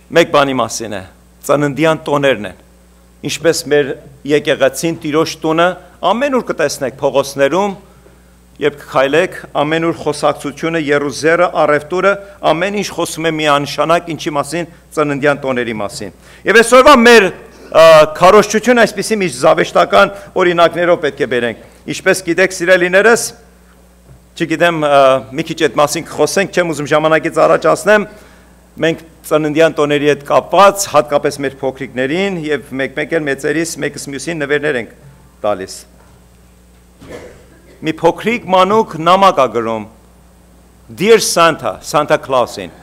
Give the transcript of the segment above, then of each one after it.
մեկ բանի մասին է, ծննդյան տոներն են, ինչպես մեր եկեղեցին Տիրոջ տունը, ամենուր կտեսնեք փողոցներում, երբ կքայլեք, ամենուր խոսակցությունը, Երուսերը, առևտուրը, ամեն ինչ խոսում է միանշանակ ինչի մասին, ծննդյան տոների մասին։ Եվ այսօրվա մեր քարոզչությունը այսպիսի մի զավեշտական օրինակներով պետք է բերենք։ Ինչպես գիտեք, սիրելիներս, չգիտեմ, մի քիչ այդ մասին կխոսենք, չեմ ուզում ժամանակից առաջացնեմ, մենք ծննդյան տոների հետ կապված, հատկապես մեր փոքրիկներին եւ մեկ-մեկ էլ մեծերիս մեկս մյուսին նվերներ ենք տալիս։ Մի փոքրիկ մանուկ նամակ ա գրում Dear Santa, Santa Claus-ին։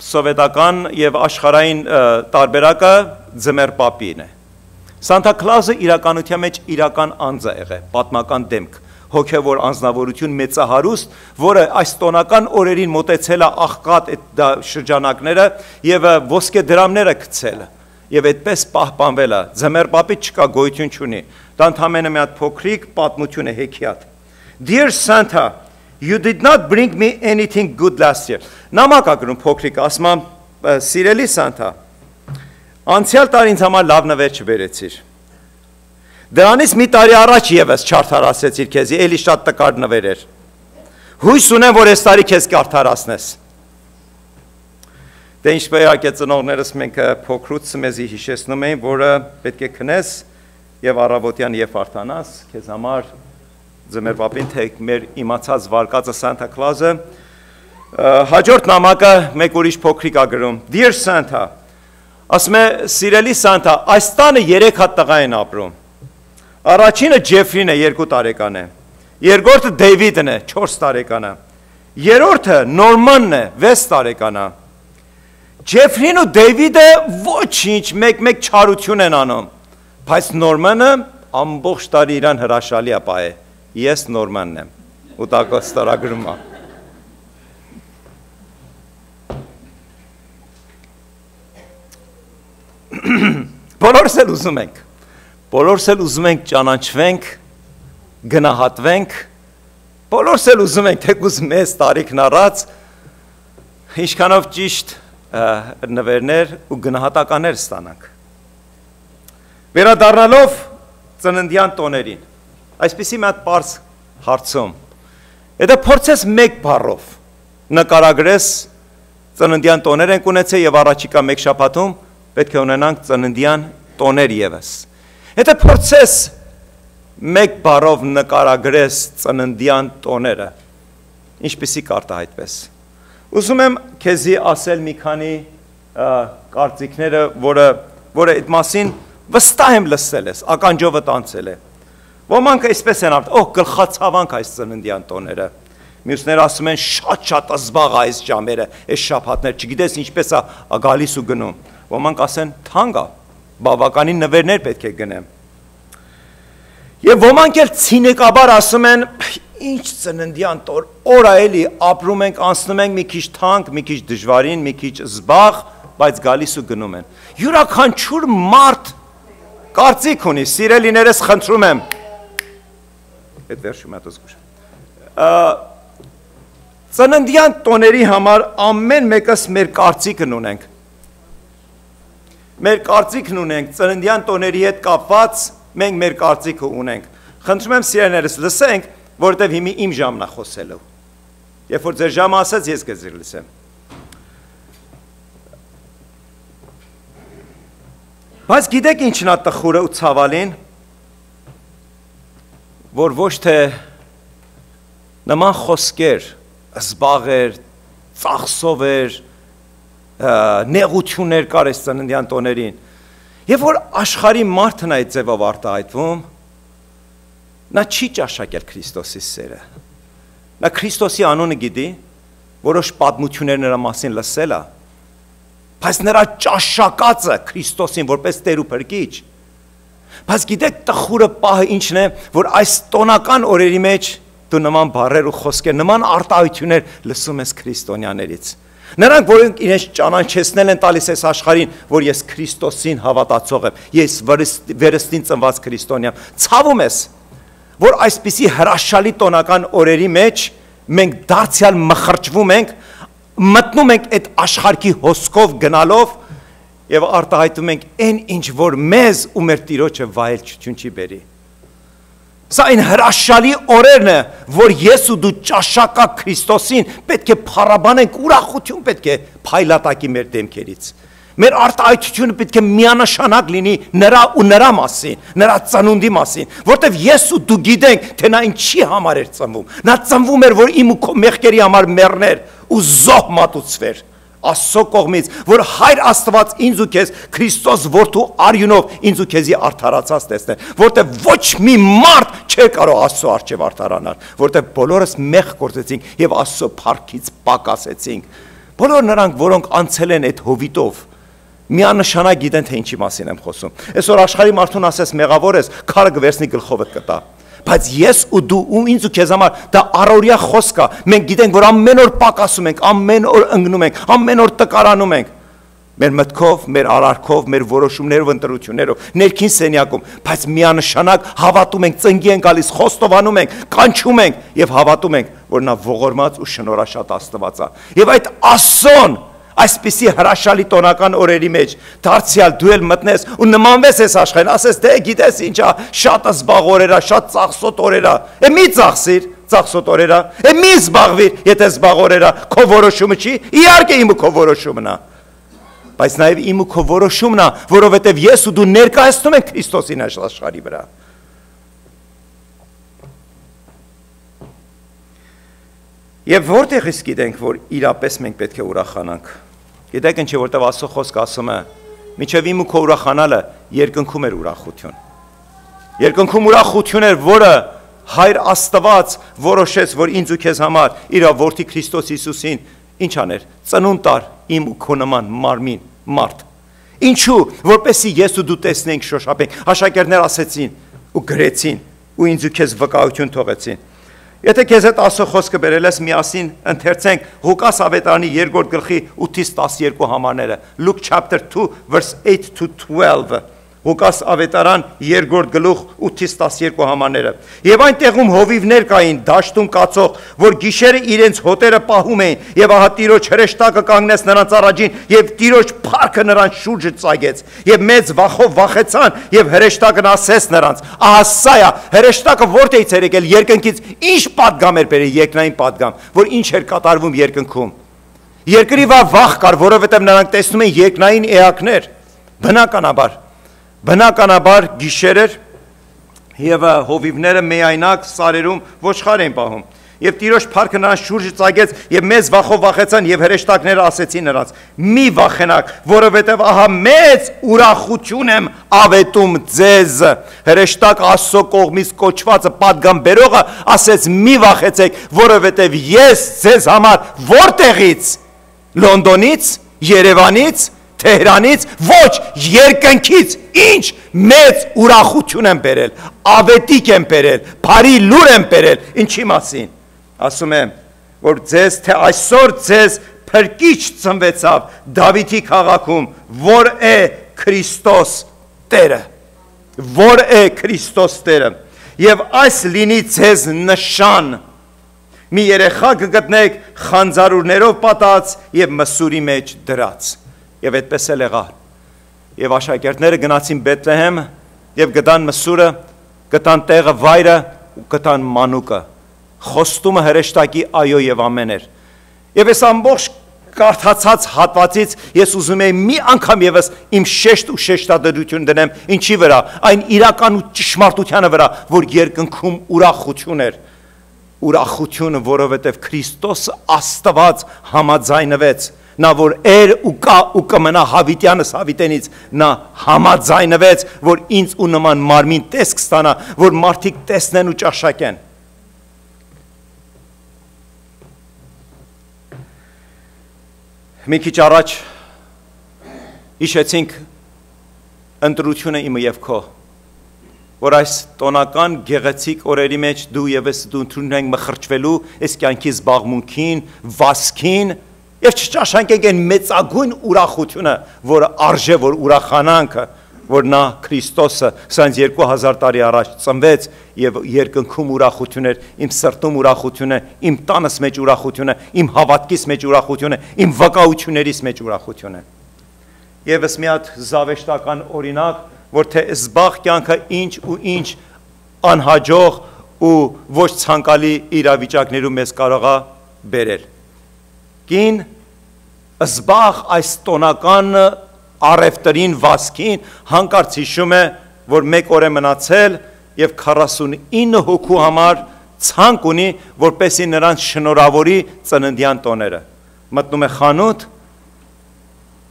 Սովետական եւ աշխարհային տարբերակը ձմեռ պապին է։ Santa Claus-ը իրականության մեջ իրական անձ է եղել, պատմական դեմք, հոգևոր անձնավորություն մեծահարուստ, որը այս տոնական օրերին մոտեցել է աղքատ այդ շրջանակները եւ ոսկե դրամները գցել եւ այդպես պահպանվել է։ Ձմեռ պապի չկա, գոյություն չունի։ Դա ընդհանրապես մի հատ փոքրիկ պատմություն է հեքիաթ։ Dear Santa, you did not bring me anything good last year. Նամակ ա գրում փոքրիկ, ասում եմ, սիրելի Սանտա, անցյալ տարի ինձ համար լավ նվեր չբերեցիր։ Դրանից մի տարի առաջ եւս չարթարացեցիր քեզի, էլի շատ տկար նվեր էր։ Հույս ունեմ, որ այս տարի քեզ կարթարացնես։ Դե ինչպես իհարկե ծնողներս մենք փոքրուց մեզի հիշեցնում էին, որը պետք է քնես եւ առավոտյան եւ արթանաս, քեզ համար ձմեռ պապին թե մեր իմացած վարկածը Santa Claus-ը։ Հաջորդ նամակը մեկ ուրիշ փոքրիկ ա գրում Dear Santa, ասում է սիրելի Santa, այս տանը 3 հատ տղա են ապրում։ Առաջինը Ջեֆրին է 2 տարեկան է, երկրորդը Դեյվիդն է 4 տարեկան է, երրորդը Նորմանն է 6 տարեկան է։ Ջեֆրին ու Դեյվիդը ոչինչ մեկ-մեկ չարություն են անում, բայց Նորմանը ամբողջ տարի իրան հրաշալի է պահե։ Ես Նորմանն եմ, ու տակը ստորագրում է։ Բոլորս էլ ուզում ենք, ճանաչվենք, գնահատվենք, բոլորս էլ ուզում ենք, թեկուզ մեզ տարիքն առած, ինչքանով ճիշտ նվերներ ու գնահատականներ ստանանք։ Վերադառնալով ծննդյան տոներին, այսպիսի մի հատ պարզ հարցում, եթե փորձես մեկ բառով նկարագրես ծննդյան տոներ ենք ունեցել եւ առաջիկա մեկ շաբաթում պետք է ունենանք ծննդյան տոներ եւս։ Եթե փորձես մեկ բառով նկարագրես ծննդյան տոները, ինչպիսի կարտահայտվես։ Ուզում եմ քեզի ասել մի քանի կարծիքները, որը այդ մասին վստահ եմ լսել ես, ականջովդ անցել է։ Ոմանք այսպես են արդեն, գլխացավանք այս ծննդյան տոները։ Մյուսները ասում են շատ զբաղ այս ժամերը, այս շաբաթներ, չգիտես ինչպես է գալիս ու գնում։ Ոմանք ասեն թանկ է, բավականին նվերներ պետք է գնեմ։ Եվ ոմանք էլ ցինիկաբար ասում են, ինչ ծննդյան տոր, օր էլի ապրում ենք, անցնում ենք մի քիչ թանկ, մի քիչ դժվարին, մի քիչ զբաղ, բայց գալիս ու գնում են։ Յուրաքանչյուր մարդ կարծիք ունի, սիրելիներս խնդրում եմ։ Այդ վերջում հատոց գուշ։ Ծննդյան տոների համար ամեն մեկս մեր կարծիքն ունենք։ Մեր կարծիքն ունենք, ծննդյան տոների հետ կապված մենք մեր կարծիքը ունենք։ Խնդրում եմ սիրելիներս լսենք, որտեվ հիմի իմ ժամն է խոսելու։ Երբ որ ձեր ժամը ասած, ես կձեր լսեմ։ Բայց գիտեք ինչն է տխուրը ու ցավալին, որ ոչ թե նման խոսքեր, զբաղեր, ծախսով էր, նեղություններ կար այս ծննդյան տոներին, եւ որ աշխարհի մարդն այդ ձևով արտահայտվում, նա չի ճաշակել Քրիստոսի սերը։ Նա Քրիստոսի անունը գիտի, որոշ պատմություններ նրա մասին լսել է, բայց նրա ճաշակածը Քրիստոսին որպես Տեր ու Փրկիչ։ Բայց գիտեք տխուրը պահը ինչն է, որ այս տոնական օրերի մեջ դու նման բառեր ու խոսքեր, նման արտահայտություններ լսում ես քրիստոնյաներից։ Նրանք, որոնք իրենց ճանաչեցնել են տալիս այս աշխարհին, որ ես Քրիստոսին հավատացող եմ, ես վերստին ծնված քրիստոնյա եմ, ցավում ես, որ այսպիսի հրաշալի տոնական օրերի մեջ մենք դարձյալ մխրճվում ենք, մտնում ենք այդ աշխարհի հոսքով գնալով եւ արտահայտում ենք այն ինչ որ մեզ ու մեր Տիրոջը վայելչություն չի բերի։ Սա այն հրաշալի օրերն է, որ ես ու դու ճաշակա Քրիստոսին պետք է փառաբանենք, ուրախություն պետք է փայլատակի մեր դեմքերից։ Մեր արտահայտությունը պետք է միանշանակ լինի նրա ու նրա մասին, նրա ծնունդի մասին, որտեվ ես ու դու գիտենք, թե նա ինչի համար էր ծնվում։ Նա ծնվում էր, որ իմ ու քո մեղքերի համար մեռներ ու զոհ մատուցվեր Աստծո կողմից, որ Հայր Աստված ինձ ու քեզ Քրիստոս որդու արյունով ինձ ու քեզի արդարացած տեսներ, որտեվ ոչ մի մարդ չէր կարող Աստծո առջև արդարանալ, որտեվ բոլորս մեղք գործեցինք եւ Աստծո փառքից պակասեցինք։ Բոլոր նրանք, որոնք անցել են այդ հովիտով, միանշանակ գիտեն, թե ինչի մասին եմ խոսում։ Այսօր աշխարհի մարդուն ասես մեղավոր ես, քարը գվերցնի գլխովդ կտա։ Բայց ես ու դու ու ինձ ու քեզ համար դա առօրյա խոսք է։ Մենք գիտենք, որ ամեն օր պակասում ենք, ամեն օր ընկնում ենք, ամեն օր տկարանում ենք։ Մեր մտքով, մեր արարքով, մեր որոշումներով, ընտրություններով, ներքին սենյակում, բայց միանշանակ հավատում ենք, ծնկի ենք գալիս, խոստովանում ենք, կանչում ենք եւ հավատում ենք, որ նա ողորմած ու շնորհաշատ Աստված է։ Եվ այդ ասոն այսպիսի հրաշալի տոնական օրերի մեջ դարձյալ դու էլ մտնես ու նմանվես այս աշխարհին, ասես դե գիտես ինչա, շատ զբաղ օրերա, շատ ծախսոտ օրերա, մի ծախսիր, ծախսոտ օրերա, մի զբաղվիր, եթե զբաղ օրերա, քո որոշումը չի, իհարկե իմ ու քո որոշումն է, բայց նաև իմ ու քո որոշումն է, որովհետև ես ու դու ներկայացնում ենք Քրիստոսին այս աշխարհի վրա։ Եվ որտեղ իսկ գիտենք, որ իրապես մենք պետք է ուրախանանք։ Գիտեք ինչ է, որտեղ Աստծո խոսքը ասում է, մինչև իմ ու քո ուրախանալը երկնքում էր ուրախություն։ Երկնքում ուրախություն էր, որը Հայր Աստված որոշեց, որ ինձ ու քեզ համար իր որդի Քրիստոս Հիսուսին ինչ աներ, ծնունդ տար իմ ու քո նման մարմին, մարդ։ Ինչու, որպեսզի ես ու դու տեսնենք, շոշափենք, աշակերտներ ասեցին ու գրեցին ու ինձ ու քեզ վկայություն թողեցին։ Եթե քեզ հետ Աստծո խոսքը բերել ես, միասին ընթերցենք Ղուկաս ավետարանի 2-րդ գլխի 8-ից 12 համարները, Luke chapter 2 verse 8 to 12, Ղուկաս ավետարան 2-րդ գլուխ 8-ից 12 համարները։ Եվ այնտեղում հովիվներ կային, դաշտում կացող, որ գիշերը իրենց հոտերը պահում էին, եւ ահա Տիրոջ հրեշտակը կանգնեց նրանց առաջին, եւ Տիրոջ փառքը նրանց շուրջը ծագեց, եւ մեծ վախով վախեցան, եւ հրեշտակն ասեց նրանց. ահա սա է, հրեշտակը որտեղից էր եկել, երկնքից, ինչ պատգամ էր բերել, երկնային պատգամ, որ ինչ էր կատարվում երկնքում։ Երկրի վախ կար, որովհետեւ նրանք տեսնում են երկնային էակներ, բնականաբար գիշեր էր եւ հովիվները միայնակ սարերում ոչխար էին պահում եւ Տիրոջ փառքը նրանց շուրջը ծագեց եւ մեծ վախով վախեցան եւ հրեշտակները ասեցին նրանց. մի վախենակ, որովհետեւ ահա մեծ ուրախություն եմ ավետում ձեզ։ Հրեշտակ Աստծո կողմից կոչվածը պատգամ բերողը ասեց. մի վախեցեք, որովհետեւ ես ձեզ համար որտեղից, Լոնդոնից, Երևանից, Թեհրանից, ոչ, երկնքից, ինչ մեծ ուրախություն եմ բերել, ավետիք եմ բերել, բարի լուր եմ բերել, ինչի մասին։ Ասում եմ, որ ձեզ, թե այսօր ձեզ փրկիչ ծնվեցավ Դավիթի քաղաքում, որ է Քրիստոս Տերը, որ է Քրիստոս Տերը, եւ այս լինի ձեզ նշան, մի երեխա կգտնեք խանձարուրներով պատած եւ մսուրի մեջ դրած։ Եվ այդպես էլ եղավ։ Եվ աշակերտները գնացին Բեթլեհեմ եւ գտան մսուրը, գտան տեղը, վայրը ու գտան մանուկը։ Խոստումը հրեշտակի այո եւ ամեն էր։ Եվ այս ամբողջ կարդացած հատվածից ես ուզում եմ մի անգամ եւս իմ շեշտ ու շեշտադրություն դնեմ ինչի վրա, այն իրական ու ճշմարտությանը վրա, որ երկնքում ուրախություն էր։ Ուրախությունը, որովհետեւ Քրիստոսը Աստված համաձայնվեց։ Նա որ էր ու կա ու կմնա Հավիտյանս Հավիտենից, նա համաձայնվեց, որ ինձ ու նման մարմին տեսք ստանա, որ մարդիկ տեսնեն ու ճաշակեն։ Մի քիչ առաջ հիշեցինք ընտրությունը իմը եւ քո, որ այս տոնական գեղեցիկ օրերի մեջ դու եւս դու ընդունում ենք մխրճվելու այս կյանքի զբաղմունքին, վասքին եւ չճաշակենք այն մեծագույն ուրախությունը, որը արժե որ ուրախանանք, որ նա Քրիստոսը 22,000 տարի առաջ ծնվեց եւ երկնքում ուրախություն էր, իմ սրտում ուրախություն է, իմ տանս մեջ ուրախություն է, իմ հավատքիս մեջ ուրախություն է, իմ վկայություններիս մեջ ուրախություն է։ Եվս մի հատ զավեշտական օրինակ, որ թե զբաղ կյանքը ինչ ու ինչ անհաջող ու ոչ ցանկալի իրավիճակներում մեզ կարող է բերել։ Կին զբաղ այս տոնական առևտրին վասկին հանկարծ հիշում է, որ մեկ օր է մնացել եւ 49 հոգու համար ցանկ ունի, որպեսի նրանց շնորհավորի ծննդյան տոները։ Մտնում է խանութ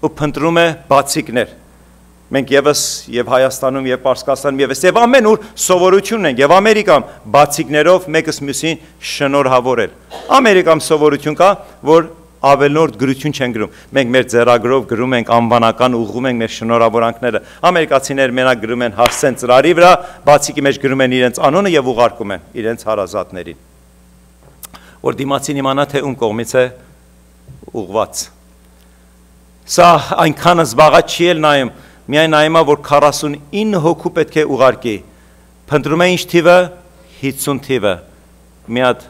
ու փնտրում է բացիկներ։ Մենք եւս եւ Հայաստանում եւ Պարսկաստանում եւս եւ ամեն ուր սովորություն ենք եւ Ամերիկայում բացիկներով մեկս մյուսին շնորհավորել։ Ամերիկայում սովորություն կա, որ ավելորդ գրություն չեն գրում։ Մենք մեր ձեռագրով գրում ենք անվանական, ուղղում ենք մեր շնորհավորանքները։ Ամերիկացիները մենակ գրում են հասցեն ծրարի վրա, բացիկի մեջ գրում են իրենց անունը եւ ուղարկում են իրենց հարազատներին։ Որ դիմացին իմանա թե ում կողմից է ուղված։ Սա այնքան զբաղած չի էլ նայում, միայն նայում է, որ 49 հոգու պետք է ուղարկի։ Փնտրում է ինչ թիվը, 50 թիվը։ Մի հատ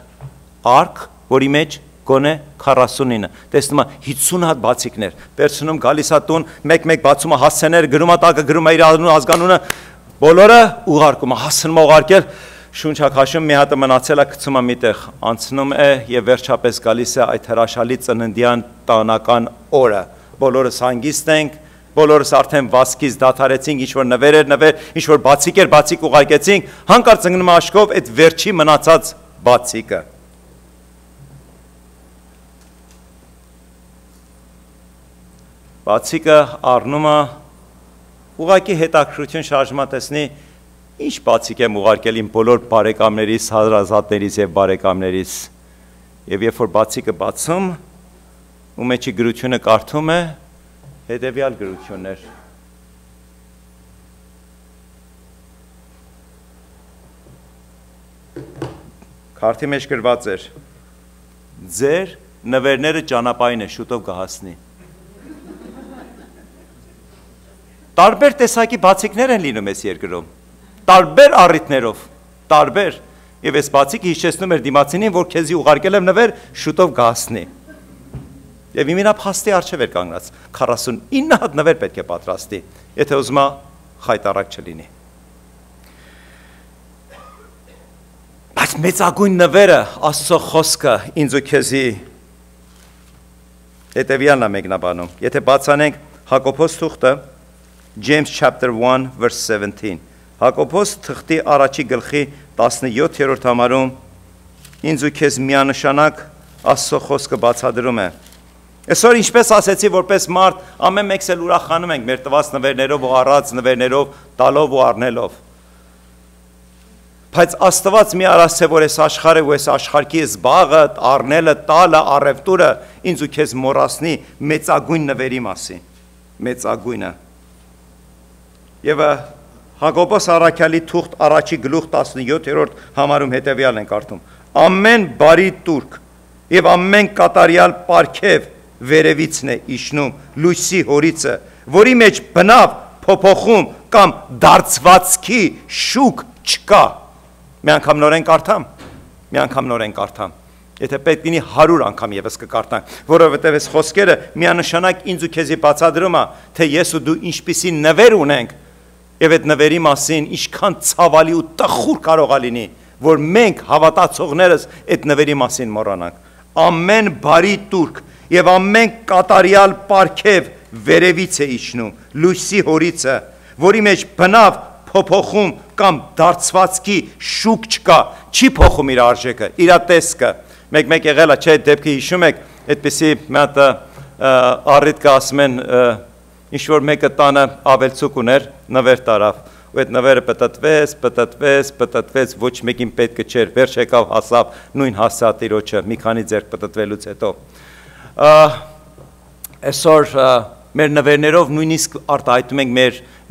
արկ, որի մեջ գոնե 49, տեսնում է 50 հատ բացիկներ, վերցնում գալիս է տուն, մեկ-մեկ բացում է հասցեներ, գրում է տակը, գրում է իր ազգանունը, բոլորը ուղարկում է, հասցնում է ուղարկել, շունչա քաշում, մի հատը մնացել է, գցում է միտեղ, անցնում է եւ վերջապես գալիս է այդ հրաշալի ծննդյան տանական օրը։ Բոլորս հանգիստ ենք, բոլորս արդեն վասկից դադարեցինք, ինչ-որ նվեր էր նվեր, ինչ-որ բացիկ էր բացիկ ուղարկեցինք, հանկարծ ընկնում է աչքով այդ վերջի մնացած բացիկը։ Բացիկը առնում է, ուղղակի հետաքրքրություն շարժումա տեսնի, ինչ բացիկ եմ ուղարկել իմ բոլոր բարեկամներիս, հարազատներիս եւ բարեկամներիս։ Եվ երբ որ բացիկը բացում, ու մեջի գրությունը կարդում է, հետևյալ գրություններ։ Քարտի մեջ գրված էր. ձեր նվերները ճանապարհին է, շուտով կհասնի։ Տարբեր տեսակի բացիկներ են լինում այս երկրում, տարբեր առիթներով, տարբեր, եւ այս բացիկը հիշեցնում էր դիմացինին, որ քեզի ուղարկել եմ նվեր, շուտով կհասնի։ Եվ իմինա փաստի առջև էր կանգնած, 49 հատ նվեր պետք է պատրաստի, եթե ուզում է խայտառակ չլինի։ Բայց մեծագույն նվերը, Աստծո խոսքը ինձ ու քեզի հետևյալն է մեկնաբանում։ Եթե բացանենք Հակոբոս թուղթը, James chapter 1 verse 17, Հակոբոս թղթի առաջի գլխի 17-րդ համարում ինձ ու քեզ միանշանակ Աստծո խոսքը բացադրում է։ Այսօր ինչպես ասեցի, որպես մարդ, ամեն մեկս էլ ուրախանում ենք մեր տված նվերներով ու առած նվերներով, տալով ու առնելով։ Բայց Աստված մի արասցե, որ այս աշխարհը ու այս աշխարհի զբաղը, առնելը, տալը, առևտուրը ինձ ու քեզ մոռացնի մեծագույն նվերի մասին, մեծագույնը։ Եվ Հակոբոս առաքյալի թուղթ առաջի գլուխ 17-րդ համարում հետևյալ են կարդում. ամեն բարի տուրք եւ ամեն կատարյալ պարգև վերևիցն է իշնում լույսի հորիցը, որի մեջ բնավ, փոփոխում կամ դարձվածքի շուկ չկա։ Մի անգամ նորեն կարդամ, եթե պետք լինի 100 անգամ եւս կկարդանք, որովհետեւ այս խոսքերը միանշանակ ինձ ու քեզի բացադրում է, թե ես ու դու ինչպիսի նվեր ունենք, եւ այդ նվերի մասին ինչքան ցավալի ու տխուր կարող է լինի, որ մենք հավատացողներս այդ նվերի մասին մոռանանք։ Ամեն բարի տուրք եւ ամեն կատարյալ պարգև վերևից է իշնում լույսի հորիցը, որի մեջ բնավ, փոփոխում կամ դարձվածքի շուկ չկա, չի փոխում իր արժեքը, իր տեսքը։ Մեկ եղել է, չէ, դեպքի հիշում եք, այդպիսի մի հատ առիթ կա, ասում են, ինչ որ մեկը տանը ավելցուկ ուներ, նվեր տարավ, ու այդ նվերը պտտվեց, ոչ մեկին պետքը չէր, վերջ եկավ հասավ, նույն հասա տիրոջը, մի քանի ձեռք պտտվելուց հետո։ Այսօր մեր նվերներով նույնիսկ արտահայտում ենք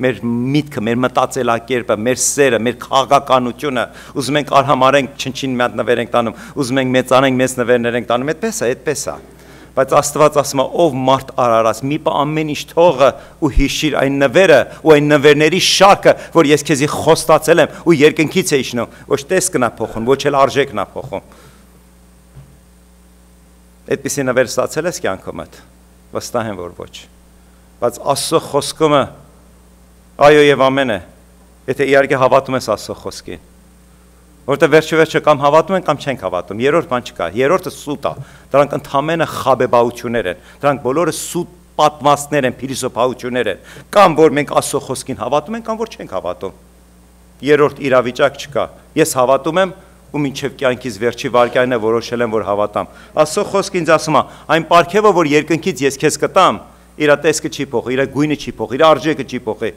մեր միտքը, մեր մտածելակերպը, մեր սերը, մեր քաղաքականությունը, ուզում ենք արհամարենք, չնչին մի հատ նվեր ենք տանում, ուզում ենք մեծանենք, մեծ նվերներ ենք տանում, այդպես է։ բայց Աստված ասում է ով մարդ արարած մի բան ամեն ինչ թողը ու հիշիր այն նվերը ու այն նվերների շարքը որ ես քեզի խոստացել եմ ու երկնքից է իջնում ոչ տեսքն է փոխում ոչ էլ արժեքն է փոխում այդպիսի նվեր ստացել ես կյանքումդ վստահ եմ որ ոչ բայց Աստծո խոսքը այո եւ ամեն է եթե իհարկե հավատում ես Աստծո խոսքին որտեղ վերջը կամ հավատում են կամ չենք հավատում երրորդ բան չկա երրորդը սուտ է դրանք ընդհանրապես խաբեբայություններ են դրանք բոլորը սուտ պատմվածքներ են փիլիսոփայություններ են կամ որ մենք Աստծո խոսքին հավատում ենք կամ որ չենք հավատում երրորդ իրավիճակ չկա ես հավատում եմ ու մինչև կյանքից վերջի վայրկյանն է որոշել եմ որ հավատամ Աստծո խոսքը ինձ ասում է այն պարգևը որ երկնքից ես քեզ կտամ իր տեսքը չի փոխի իր գույնը չի փոխի իր արժեքը չի փոխի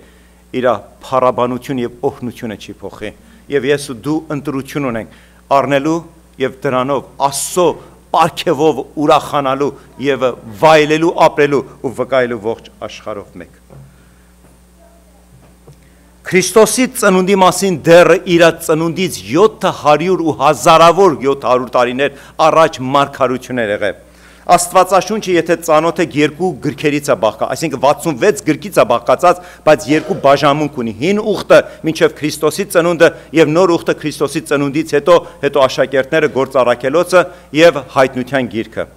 իր փառաբանություն եւ օգնությունը չի փոխի Եվ ես ու դու ընտրություն ունենք առնելու եւ դրանով Աստծո պարգևով ուրախանալու եւ վայելելու ապրելու ու վկայելու ողջ աշխարհով մեկ Քրիստոսի ծնունդի մասին դեռ իր ծնունդից 700 ու հազարավոր 700 տարիներ առաջ մարգարություններ եղել Աստվածաշունչը եթե ծանոթ եք երկու գրքերից է բաղկա, այսինքն 66 գրքից է բաղկացած, բայց երկու բաժանմունք ունի։ Հին ուխտը մինչև Քրիստոսի ծնունդը եւ նոր ուխտը Քրիստոսի ծնունդից հետո աշակերտները գործառաքելոցը եւ հայտնության գիրքը։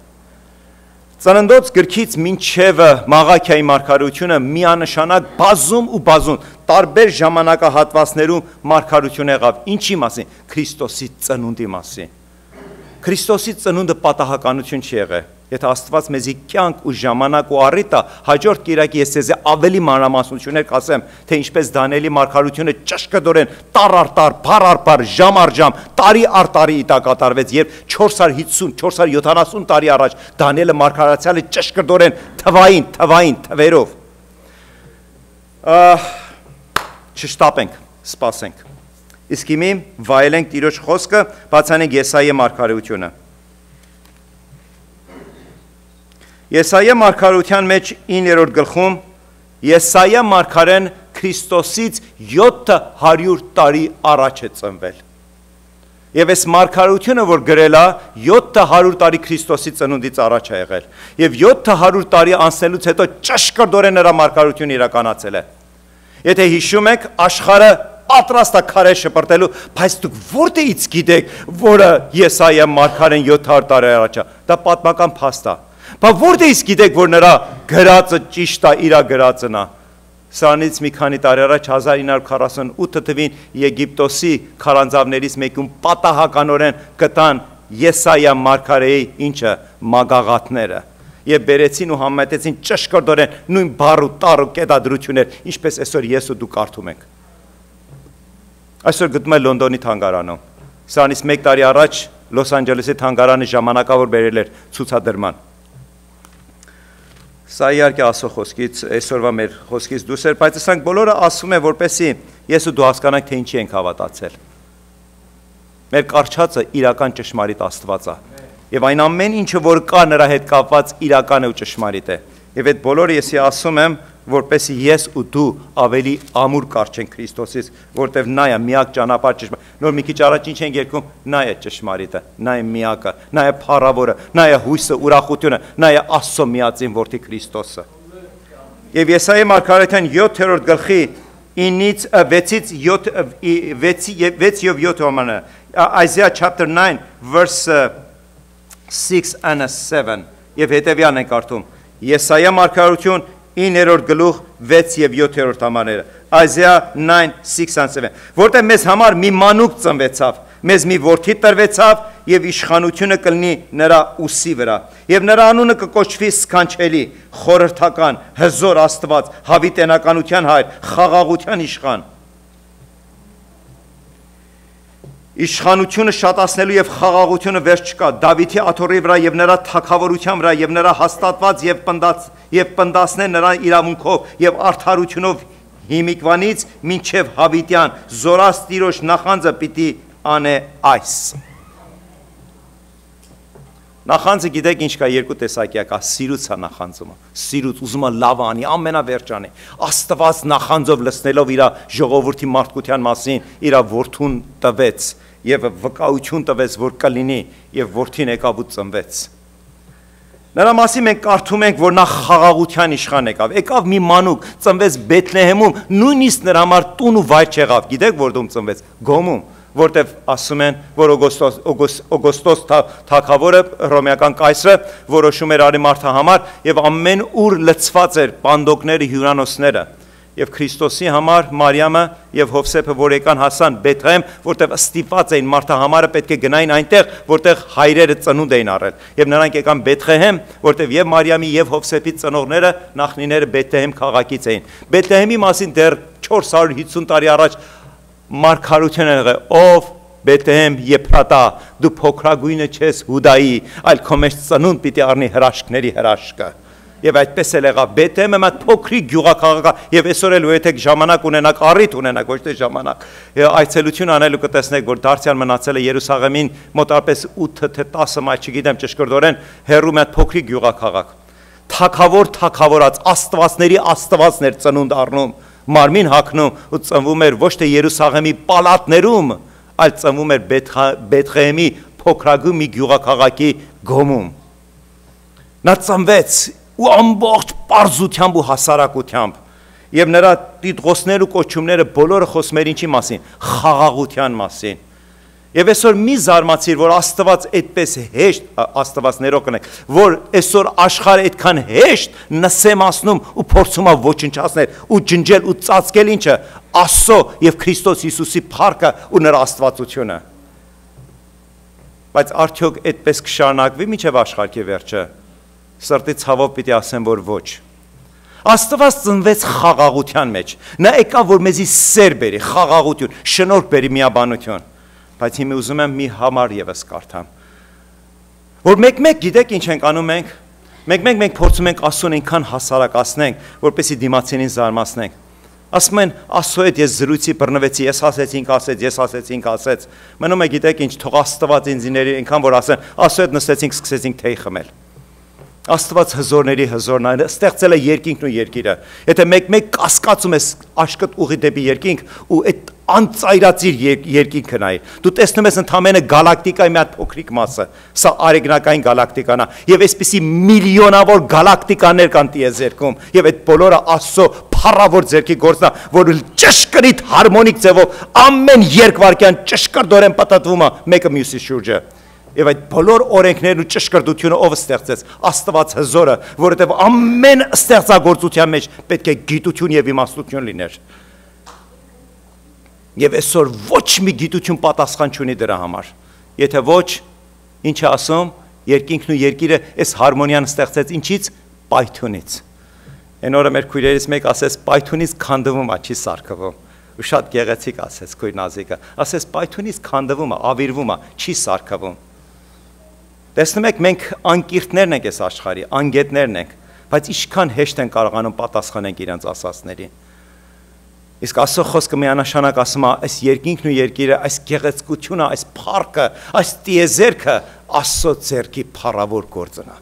Ծննդոց գրքից մինչև Մաղաքիայի մարգարությունը միանշանակ բազում ու բազում տարբեր ժամանակահատվածներում մարգարություն եղավ։ Ինչի մասին։ Քրիստոսի ծնունդի մասին։ Քրիստոսի ծնունդը պատահականություն չի եղել։ Եթե Աստված մեզի կյանք ու ժամանակ ու առիթ է, հաջորդ կիրակի ես ձեզ ավելի մանրամասնություններ կասեմ, թե ինչպես Դանիելի մարգարությունը ճշգրտորեն տար առ տար, բառ առ բառ, ժամ առ ժամ, տարի առ տարի իտա կատարվեց, երբ 450, 470 տարի առաջ Դանիելը մարգարացյալը ճշգրտորեն թվային թվերով չշտապենք, սպասենք։ Իսկ հիմի վայելենք Տիրոջ խոսքը, բացանենք Եսայի մարգարեությունը։ Եսայի մարգարության մեջ 9-րդ գլխում Եսայի մարգարեն Քրիստոսից 700 տարի առաջ է ծնվել։ Եվ այս մարգարությունը, որ գրել է 700 տարի Քրիստոսի ծնունդից առաջ է եղել։ Եվ 700 տարի անցնելուց հետո ճշգրտորեն նրա մարգարությունը իրականացել է։ Եթե հիշում եք, աշխարհը պատրաստ է քարե շպրտելու, բայց դուք որտեղից գիտեք, որը Եսայի մարգարեն 700 տարի առաջ է։ Դա պատմական փաստ է։ Բայց որտեղից գիտեք, որ նրա գրածը ճիշտ է, իր գրածն է։ Սրանից մի քանի տարի առաջ 1948 թվին Եգիպտոսի քարանձավներից մեկում պատահականորեն գտան Եսայի մարգարեի ինչը մագաղաթները եւ բերեցին ու համեմատեցին ճշգրտորեն նույն բառ ու տառ ու կետադրություններ, ինչպես այսօր ես ու դու կարդում ենք։ Այսօր գտնում եմ Լոնդոնի թանգարանում։ Սրանից 1 տարի առաջ Լոս Անջելեսի թանգարանը ժամանակավոր բերել էր ցուցադրման։ Սա իհարկե Աստծո խոսքից, այսօրվա մեր խոսքից դուրս էր, բայց ասենք բոլորը ասում են, որպեսզի ես ու դու հասկանանք, թե ինչի ենք հավատացել։ Մեր կարճացը իրական ճշմարիտ Աստված է։ Եվ այն ամեն ինչը, որ կա նրա հետ կապված, իրական է ու ճշմարիտ է։ Եվ այդ բոլորը ես ասում եմ, որպեսզի ես ու դու ավելի ամուր կարճենք Քրիստոսից, որտեվ նա է միակ ճանապարհ ճշմարիտ։ Նոր մի քիչ առաջ ինչ ենք երգում, նա է ճշմարիտը, նա է միակը, նա է փառավորը, նա է հույսը, ուրախությունը, նա է Աստծո միածին որդի Քրիստոսը։ Եվ Եսայի մարգարեության 7-րդ գլխի 9-ից 6 եւ 7 հոմանը Isaiah chapter 9 verse 6 and 7 եւ հետեւյալն ենք կարդում Եսայի մարգարեություն 9-րդ գլուխ 6 եւ 7-րդ համարները Isaiah 9 6 and 7 որտեղ մեզ համար մի մանուկ ծնվեցավ մեզ մի որդի տրվեցավ եւ իշխանությունը կլինի նրա ուսի վրա եւ նրա անունը կկոչվի սքանչելի խորհրդական հզոր Աստված հավիտենականության հայր խաղաղության իշխան Իշխանությունը շատացնելու եւ խաղաղությունը վերջ չկա Դավիթի աթոռի վրա եւ նրա թագավորության վրա եւ նրա հաստատված եւ պնդացնել նրա իրավունքով եւ արդարությունով հիմիկվանից մինչեւ հավիտյան զորաց Տիրոջ նախանձը պիտի անե այս Նախանձը գիտեք ինչ կա երկու տեսակյա կա սիրուց է նախանձումը սիրուց ուզում է լավ անի ամենավերջանի Աստված նախանձով լցնելով իր ժողովրդի մարդկության մասին իր որդուն տվեց եւ վկայություն տվեց որ կլինի եւ որդին եկավ ու ծնվեց Նրա մասին մենք կարդում ենք, որ նա խաղաղության իշխան եկավ մի մանուկ, ծնվեց Բեթլեհեմում, նույնիսկ նրա համար տուն ու վայր չեղավ, գիտեք որտեղ ծնվեց, Գոմում, որտեղ ասում են, որ Օգոստոս թագավորը, հռոմեական կայսրը, որոշում էր արի մարդը համար եւ ամեն ուր լցված էր պանդոկները, հյուրանոցները։ Եվ Քրիստոսի համար Մարիամը եւ Հովսեփը որ եկան հասան Բեթլեհեմ, որտեղ ստիպված էին մարդահամարը պետք է գնային այնտեղ, որտեղ հայրերը ծնունդ էին առել։ Եվ նրանք եկան Բեթլեհեմ, որտեղ եւ Մարիամի եւ Հովսեփի ծնողները նախնիները Բեթլեհեմ քաղաքից էին։ Բեթլեհեմի մասին դեռ 450 տարի առաջ մարգարություն են եղել, ով Բեթլեհեմ Եփրատա, դու փոքրագույնը չես Հուդայի, այլ քո մեջ ծնունդ պիտի առնի հրաշքների հրաշքը։ Եվ այդպես էլ եղավ Բեթլեհեմը մի փոքրիկ գյուղակաղակ է եւ այսօր էլ եթե ժամանակ ունենաք առիթ ունենաք ոչ թե ժամանակ այցելություն անելու կտեսնեք որ դարձյալ մնացել է Երուսաղեմին մոտավորապես 8 թե 10 մայլ չգիտեմ ճշգրտորեն հեռու մի փոքրիկ գյուղակաղակ թագավորած աստվածների աստվածներ ծնունդ առնում մարմին հագնում ու ծնվում էր ոչ թե Երուսաղեմի պալատներում այլ ծնվում էր Բեթլեհեմի փոքրագույն մի գյուղակաղակի գոմում նա ծնվեց ու ամբողջ պարզությամբ ու հասարակությամբ եւ նրա տիտղոսներ ու կոչումները բոլորը խոսում են ինչի մասին խաղաղության մասին եւ այսօր մի զարմացիր որ Աստված այդպես հեշտ Աստվածներով կնեք որ այսօր աշխարհը այդքան հեշտ նսեմացնում ու փորձում է ոչնչացնել ու ջնջել ու ծածկել ինչը Աստծո եւ Քրիստոս Հիսուսի փառքը ու նրա աստվածությունը բայց արդյոք այդպես կշարունակվի մինչեւ աշխարհի վերջը Սրտի ցավով պիտի ասեմ, որ ոչ։ Աստված ծնվեց խաղաղության մեջ։ Նա եկավ, որ մեզի սեր բերի, խաղաղություն, շնորհք բերի, միաբանություն։ Բայց հիմա ուզում եմ մի համար եւս կարդամ։ Որ մեկ-մեկ գիտեք ինչ ենք անում մենք։ Մեկ-մեկ մենք փորձում ենք Աստծուն այնքան հասարակացնենք, որպեսզի դիմացինին զարմացնենք։ Ասում են, Աստծո հետ ես զրույցի բռնվեցի, ես ասեցինք։ Մնում է գիտեք ինչ, թող Աստված ինձների այնքան որ ասեն, Աստծո հետ նստեցինք, սկսեցինք թեյ խմել։ Աստված հզորների հզորն է, ստեղծել է երկինքն ու երկիրը։ Եթե մեկ-մեկ կասկածում ես աշկդ ուղի դեպի երկինք ու այդ անծայրածիր երկինքը նայ։ Դու տեսնում ես ընդամենը գալակտիկայի մի հատ փոքրիկ մասը։ Սա արեգնակային գալակտիկան է։ Եվ այսպիսի միլիոնավոր գալակտիկաներ կան տիեզերքում։ Եվ այդ բոլորը Աստծո փառավոր ձեռքի գործն է, որ ճշգրիտ հարմոնիկ ձևով ամեն երկվարկյան ճշգրտորեն պատտվում է մեկը մյուսի շուրջը։ Եվ այդ բոլոր օրենքներն ու ճշգրտությունը ով ստեղծեց Աստված հզորը, որովհետև ամեն ստեղծագործության մեջ պետք է գիտություն եւ իմաստություն լիներ։ Եվ այսօր ոչ մի գիտություն պատասխան չունի դրա համար։ Եթե ոչ, ինչ է ասում, երկինքն ու երկիրը այս հարմոնիան ստեղծեց ինչից՝ պայթունից։ Այն օրը մեր քույրերից մեկ ասեց պայթունից քանդվում է, չի սարքվում։ Ու շատ գեղեցիկ ասեց քույր Նազիկը, ասեց պայթունից քանդվում է, ավիրվում է, չի սարքվում։ Տեսնում եք, մենք անկիրտներն ենք այս աշխարհի, անգետներն ենք, բայց ինչքան հեշտ են կարողանում պատասխանենք իրենց ասածներին։ Իսկ Աստծո խոսքը միանշանակ ասում է, այս երկինքն ու երկիրը, այս գեղեցկությունը, այս փառքը, այս տիեզերքը Աստծո ձեռքի փառավոր գործն է։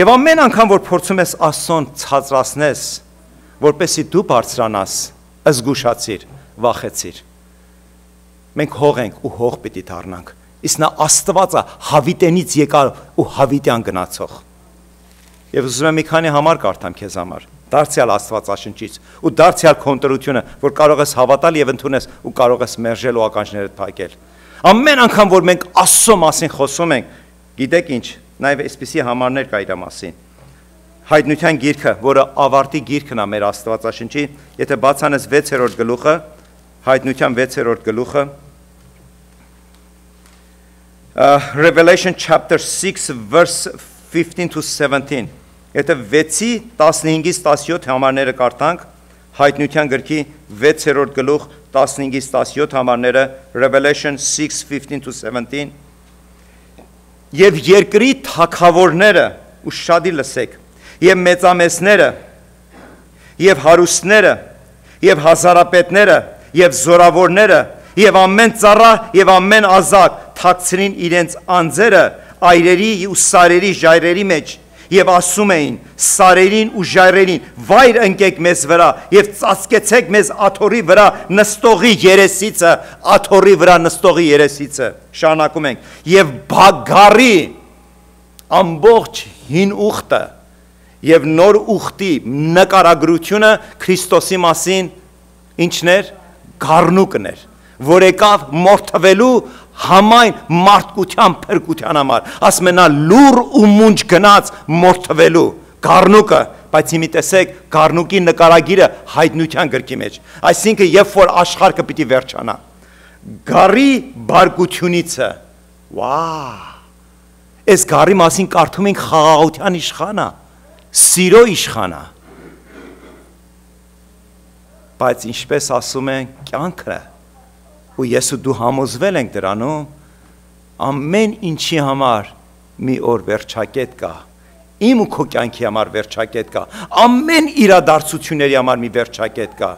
Եվ ամեն անգամ, որ փորձում ես Աստծուն ցածրացնես, որպեսզի դու բարձրանաս, զգուշացիր, վախեցիր։ Մենք հող ենք ու հող պիտի դառնանք։ Իսկ նա Աստվածը Հավիտենից եկար ու Հավիտյան գնացող։ Եվ ուզում եմ մի քանի համար կարդամ քեզ համար։ Դարձյալ Աստվածաշնչից ու դարձյալ քո ընտրությունը, որ կարող ես հավատալ եւ ընդունես ու կարող ես մերժել ու ականջներդ փակել։ Ամեն անգամ որ մենք Աստծո մասին խոսում ենք, գիտեք ինչ, նաեւ այսպիսի համարներ կա իր մասին։ Հայտնության գիրքը, որը ավարտի գիրքն է մեր Աստվածաշնչի, եթե բացանես 6-րդ գլուխը, Հայտնության 6-րդ գլուխը, Revelation chapter 6 verse 15 to 17 Եթե 6-ի 15-ից 17 համարները կարդանք Հայտնության գրքի 6-րդ գլուխ 15-ից 17 համարները Revelation 6:15 to 17 Եվ երկրի թագավորները ու շատի լսեք եւ մեծամեծները եւ հարուստները եւ հազարապետները եւ զորավորները եւ ամեն ծառա եւ ամեն ազգ թաքցրին իրենց անձերը այրերի ու սարերի ժայռերի մեջ եւ ասում էին սարերին ու ժայռերին վայր ընկեք մեզ վրա եւ ծածկեցեք մեզ աթոռի վրա նստողի երեսիցը աթոռի վրա նստողի երեսիցը շարունակում ենք եւ բագարի ամբողջ հին ուխտը եւ նոր ուխտի նկարագրությունը Քրիստոսի մասին ինչներ գառնուկն էր, որ եկավ մորթվելու համայն մարդկության փրկության համար, ասում են նա լուր ու մունջ գնաց մորթվելու գառնուկը, բայց հիմի տեսեք գառնուկի նկարագիրը հայտնության գրքի մեջ, այսինքն երբ որ աշխարհը պիտի վերջանա, գառի բարկությունիցը, վաա, այս գառի մասին կարդում ենք խաղաղության իշխանա, սիրո իշխանա, բայց ինչպես ասում են կյանքը, ու ես ու դու համոզվել ենք դրանում, ամեն ինչի համար մի օր վերջակետ կա, իմ ու քո կյանքի համար վերջակետ կա, ամեն իրադարձությունների համար մի վերջակետ կա,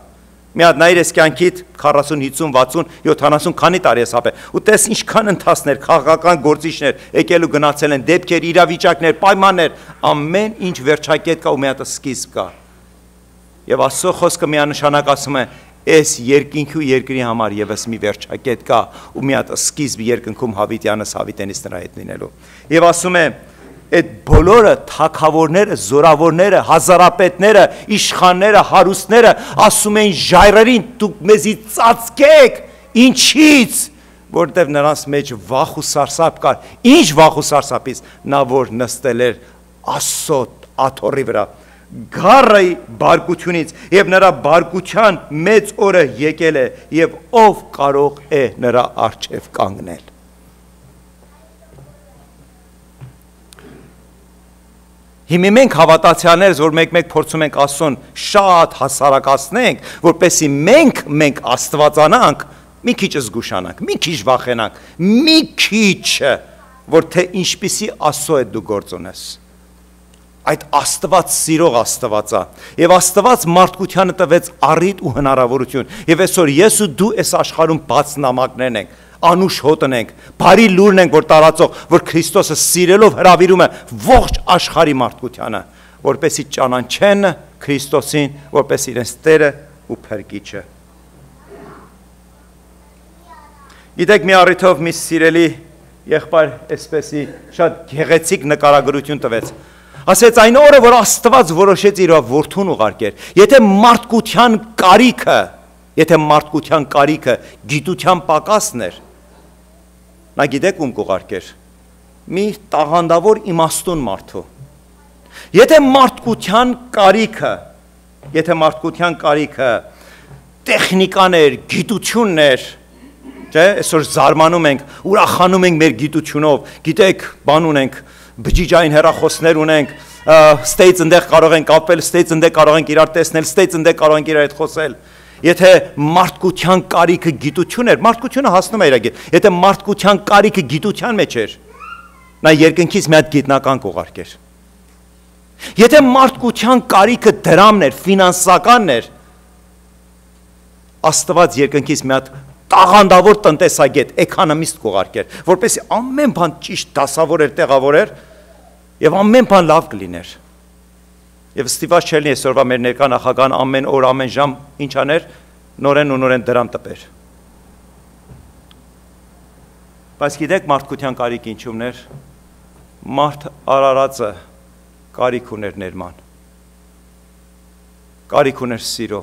մի հատ նայր ես կյանքիդ 40, 50, 60, 70 քանի տարի ես ապրել, ու տես ինչքան ընթացներ, քաղաքական գործիչներ եկել ու գնացել են, դեպքեր, իրավիճակներ, պայմաններ, ամեն ինչ վերջակետ կա ու մի հատ սկիզբ կա, եւ Աստծո խոսքը միանշանակ ասում է, այս երկինքի ու երկրի համար եւս մի վերջակետ կա ու մի հատ սկիզբ երկնքում Հավիտյանս Հավիտենից նրա հետ լինելու։ Եվ ասում է, այդ բոլորը թագավորները, զորավորները, հազարապետները, իշխանները, հարուստները ասում են ժայռերին դուք մեզի ծածկեք, ինչից, որտեղ նրանց մեջ վախ ու սարսափ կար, ինչ վախ ու սարսափից, նա որ նստել էր Աստծո աթոռի վրա, գառի բարկությունից եւ նրա բարկության մեծ օրը եկել է եւ ով կարող է նրա առջև կանգնել։ Հիմա մենք հավատացյալներ, որ մեկ-մեկ փորձում ենք Աստծուն շատ հասարակացնենք, որպեսզի մենք աստվածանանք, մի քիչ զգուշանանք, մի քիչ վախենանք, մի քիչ, որ թե ինչպիսի Աստծո հետ դու գործ ունես։ Այդ Աստված սիրող Աստվածա, եւ Աստված մարդկությանը տվեց առիթ ու հնարավորություն, եւ այսօր ես ու դու այս աշխարհում բաց նամակներն ենք, անուշ հոտն ենք, բարի լուրն ենք, որ տարածող, որ Քրիստոսը սիրելով հրավիրում է ողջ աշխարհի մարդկությանը, որպեսզի ճանաչեն Քրիստոսին, որպես իրենց Տերը ու Փրկիչը։ Գիտեք, մի առիթով մի սիրելի եղբայր այսպեսի շատ գեղեցիկ նկարագրություն տվեց։ Ասեց այն օրը, որ Աստված որոշեց իր որդուն ուղարկեր, եթե մարդկության կարիքը գիտության պակասն էր, նա գիտեք ում կուղարկեր, մի տաղանդավոր իմաստուն մարդու, եթե մարդկության կարիքը տեխնիկաներ, գիտություններ, այսօր զարմանում ենք, ուրախանում ենք մեր գիտությունով, գիտեք, բան ունենք, բջիջային հեռախոսներ ունենք, ստեյց ընդեղ կարող ենք կապել, ստեյց ընդեղ կարող ենք իրար տեսնել, ստեյց ընդեղ կարող ենք իրար հետ խոսել։ Եթե մարդկության կարիքը գիտություն էր, մարդկությունը հասնում է իր գետ, եթե մարդկության կարիքը գիտության մեջ էր, նա երկնքից մի հատ գիտնական կուղարկեր։ Եթե մարդկության կարիքը դրամն էր, ֆինանսականն էր, Աստված երկնքից մի հատ տաղանդավոր տնտեսագետ, էկոնոմիստ կուղարկեր, որպեսզի ամեն բան ճիշտ դասավորեր, տեղավորեր եւ ամեն բան լավ կլիներ։ Եվ ստիպված չէ լինի այսօրվա մեր ներկա նախագահան ամեն օր, ամեն ժամ ինչ աներ, նորեն ու նորեն դրամ տպեր։ Բայց գիտեք մարդկության կարիքը ինչումն էր, մարդ արարածը կարիք ուներ ներման, կարիք ուներ սիրո,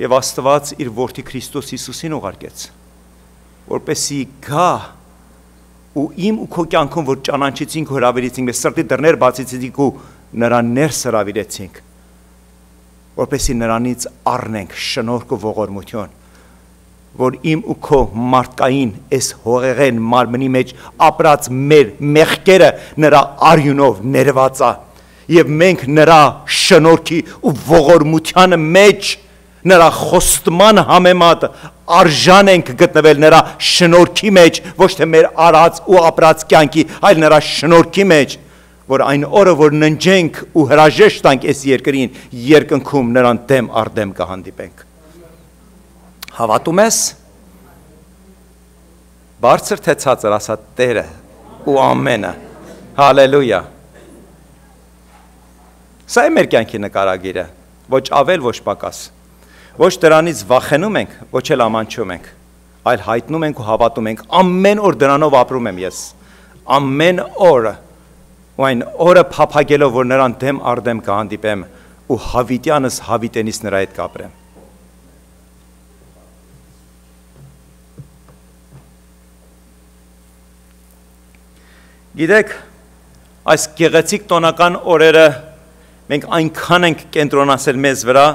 եւ Աստված իր որդի Քրիստոս Հիսուսին ուղարկեց, որպեսզի գա ու իմ ու քո կյանքում, որ ճանաչեցինք ու հրավիրեցինք, մեր սրտի դռներ բացեցինք ու նրան ներս հրավիրեցինք, որպեսզի նրանից առնենք շնորհք ու ողորմություն, որ իմ ու քո մարդկային այս հողեղեն մարմնի մեջ ապրած մեր մեղքերը նրա արյունով ներված է, եւ մենք նրա շնորհքի ու ողորմության մեջ նրա խոստման համեմատ արժան ենք գտնվել նրա շնորհքի մեջ, ոչ թե մեր արած ու ապրած կյանքի, այլ նրա շնորհքի մեջ, որ այն օրը, որ ննջենք ու հրաժեշտ տանք այս երկրին, երկնքում նրան դեմ առ դեմ կհանդիպենք։ Հավատում ես։ Բարձր թե ցածր, ասա Տերը ու ամենը։ Հալելույա։ Սա է մեր կյանքի նկարագիրը, ոչ ավել, ոչ պակաս։ Ոչ դրանից վախենում ենք, ոչ էլ ամանչում ենք, այլ հայտնում ենք ու հավատում ենք, ամեն օր դրանով ապրում եմ ես, ամեն օրը ու այն օրը փափագելով, որ նրան դեմ արդեմ կհանդիպեմ ու հավիտյանս հավիտենից նրա հետ կապրեմ։ Գիտեք, այս գեղեցիկ տոնական օրերը մենք այնքան ենք կենտրոնացել մեզ վրա,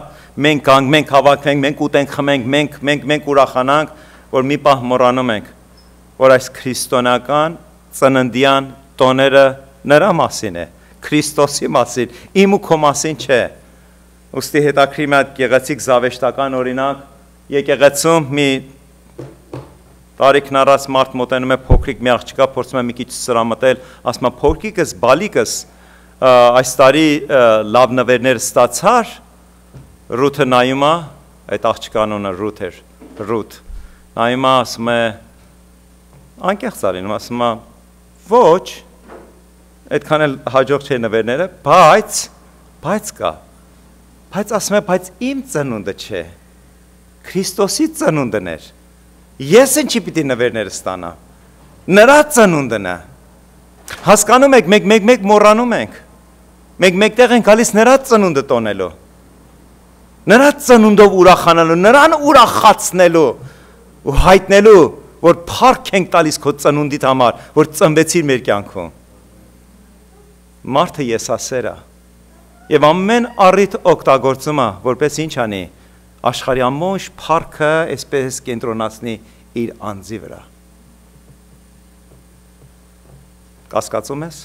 մենք կանգ, մենք հավաքենք, մենք ուտենք, խմենք, մենք ուրախանանք, որ մի պահ մոռանում ենք, որ այս քրիստոնական ծննդյան տոները նրա մասին է, Քրիստոսի մասին, իմ ու քո մասին չէ։ Ուստի հետաքրքիր մի հատ գեղեցիկ զավեշտական օրինակ, եկեղեցում մի տարիքն առած մարդ մոտենում է փոքրիկ մի աղջկա, փորձում է մի քիչ սրամտել, ասում է փոքրիկս, բալիկս, այս տարի լավ նվերներ ստացար, Ռութը նայում է, այդ աղջկա անունը Ռութ էր, Ռութ, նայում է, ասում է, անկեղծ արինում, ասում է, ոչ, այդքան էլ հաջող չէ նվերները, բայց կա, բայց ասում է, բայց իմ ծնունդը չէ, Քրիստոսի ծնունդն էր, ես ինչի պիտի նվերները ստանա, նրա ծնունդն է, հասկանում եք, մենք մոռանում ենք, մենք մեկտեղ ենք գալիս նրա ծնունդը տոնելու, նրա ծնունդով ուրախանալու, նրան ուրախացնելու ու հայտնելու, որ փառք ենք տալիս քո ծնունդիդ համար, որ ծնվեցիր մեր կյանքում։ Մարդը եսասեր է եւ ամեն առիթ օգտագործում է, որպես ինչ անի, աշխարհի ամբողջ փառքը այսպես կենտրոնացնի իր անձի վրա։ Կասկածում ես։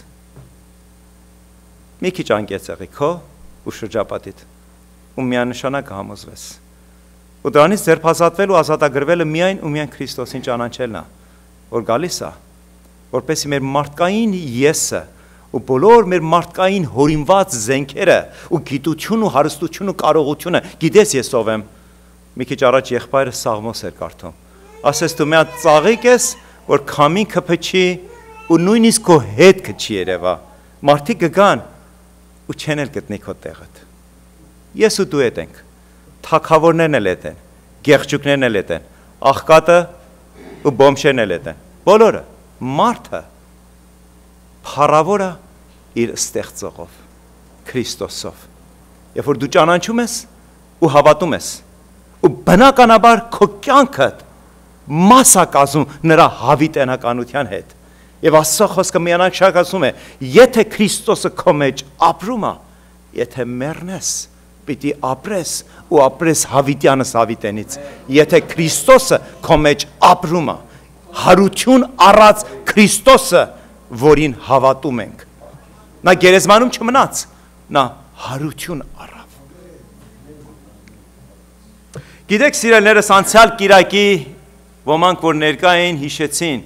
Մի քիչ անկեղծ եղի քո ու շրջապատիդ ու միանշանակ համոզվես։ Ու դրանից ձերբազատվել ու ազատագրվելը միայն ու միայն Քրիստոսին ճանաչելն է, որ գալիս է, որպեսզի մեր մարդկային եսը ու բոլոր մեր մարդկային հորինված զենքերը ու գիտություն ու հարստություն ու կարողությունը, գիտես ես ով եմ, մի քիչ առաջ եղբայրը Սաղմոս էր կարդում, ասես դու մի հատ ծաղիկ ես, որ քամին կփչի ու նույնիսկ քո հետ կչի երևա, մարդիկ կգան ու չեն էլ գտնի քո տեղդ։ Ես ու դու հետ ենք, թագավորներն էլ հետ են, գեղջուկներն էլ հետ են, աղքատը ու բոմշերն էլ հետ են, բոլորը, մարդը, փառավորը իր ստեղծողով, Քրիստոսով, երբ որ դու ճանաչում ես ու հավատում ես, ու բնականաբար քո կյանքդ մասակազում նրա հավիտենականության հետ, եւ Աստծո խոսքը միանալ շարքացում է, եթե Քրիստոսը քո մեջ ապրում է, եթե մեռնես, պիտի ապրես ու ապրես հավիտյանս հավիտենից, եթե Քրիստոսը քո մեջ ապրում է, հարություն առած Քրիստոսը, որին հավատում ենք, նա գերեզմանում չմնաց, նա հարություն առավ։ Գիտեք սիրելիներս, անցյալ կիրակի ոմանք որ ներկա էին հիշեցին,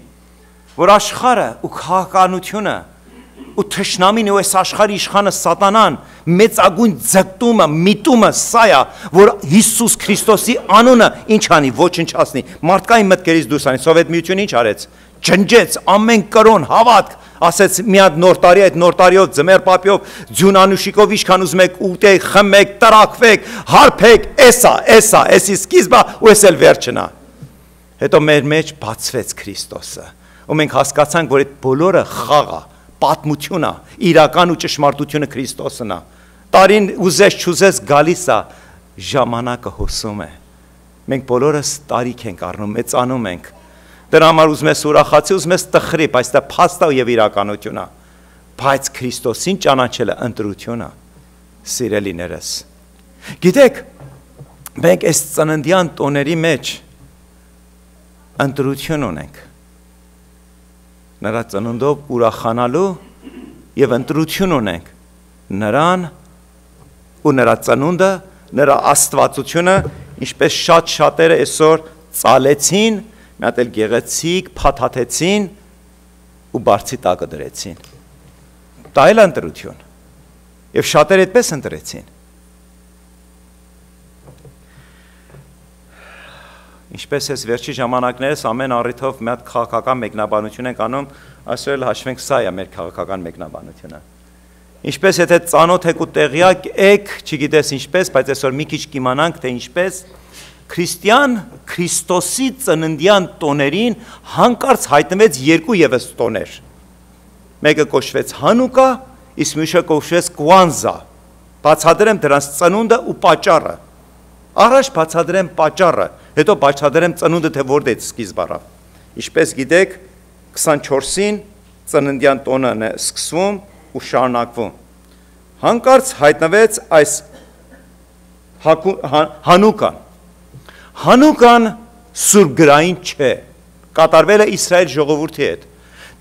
որ աշխարհը ու քաղաքականությունը ու թշնամին ու այս աշխարհի իշխանը սատանան մեծագույն ձգտումը, միտումը սա է, որ Հիսուս Քրիստոսի անունը ինչ անի, ոչնչացնի, մարդկային մտքերից դուրս անի, Սովետ միությունը ինչ արեց, ջնջեց ամեն կրոն, հավատք, ասեց մի հատ նոր տարի, այդ նոր տարիով ձմեռ պապյով, ձյուն անուշիկով ինչքան ուզում եք ուտեք, խմեք, տրակվեք, հարբեք, էսի սկիզբը ու էս էլ վերջն է։ Հետո մեր մեջ բացվեց Քրիստոսը, ու մենք հասկացանք, որ այդ բոլորը խաղ է, պատմություն է, իրական ու ճշմարտությունը Քրիստոսն է։ Տարին ուզես չուզես գալիս է, ժամանակը հոսում է։ Մենք բոլորս տարիք ենք առնում, մեծանում ենք։ Դրա համար ուզում ես ուրախացի, ուզում ես տխրի, բայց դա փաստա եւ իրականություն է։ Բայց Քրիստոսին ճանաչելը ընտրություն է, սիրելիներս։ Գիտեք, մենք այս ծննդյան տոների մեջ ընտրություն ունենք։ Նրա ծնունդով ուրախանալու եւ ընտրություն ունենք նրան ու նրա ծնունդը, նրա աստվածությունը, ինչպես շատերը այսօր ծալեցին, մի հատ էլ գեղեցիկ փաթաթեցին ու բարձի տակը դրեցին։ Դա էլ ընտրություն։ Եվ շատերը այդպես ընտրեցին։ Ինչպես ես վերջի ժամանակներս ամեն առիթով մի հատ քաղաքական մեկնաբանություն ենք անում, այսօր էլ հաշվենք սա է մեր քաղաքական մեկնաբանությունը։ Ինչպես եթե ծանոթ եք ու տեղյակ եք, չգիտես ինչպես, բայց այսօր մի քիչ կիմանանք, թե ինչպես քրիստիան Քրիստոսի ծննդյան տոներին հանկարծ հայտնվեց երկու եւս տոներ։ մեկը կոչվեց Հանուկա, իսկ մյուսը կոչվեց Կուանզա։ Բացատրեմ դրանց ծնունդը ու պատճառը։ Առաջ բացատրեմ պատճառը, հետո բացատրեմ ծնունդը, թե որտեղից սկիզբ առավ։ Ինչպես գիտեք, 24-ին ծննդյան տոնն է սկսվում ու շարունակվում։ Հանկարծ հայտնվեց այս Հանուկան։ Հանուկան սուրբգրային չէ, կատարվել է Իսրայել ժողովրդի հետ։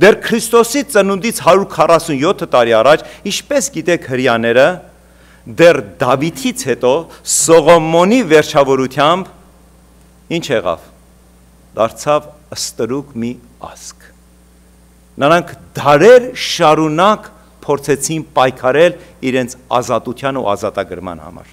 Դեռ Քրիստոսի ծնունդից 147 տարի առաջ, ինչպես գիտեք հրեաները, դեռ Դավիթից հետո Սողոմոնի վերջավորությամբ ինչ եղավ։ Դարձավ ստրուկ մի ազգ։ Նրանք դարեր շարունակ փորձեցին պայքարել իրենց ազատության ու ազատագրման համար։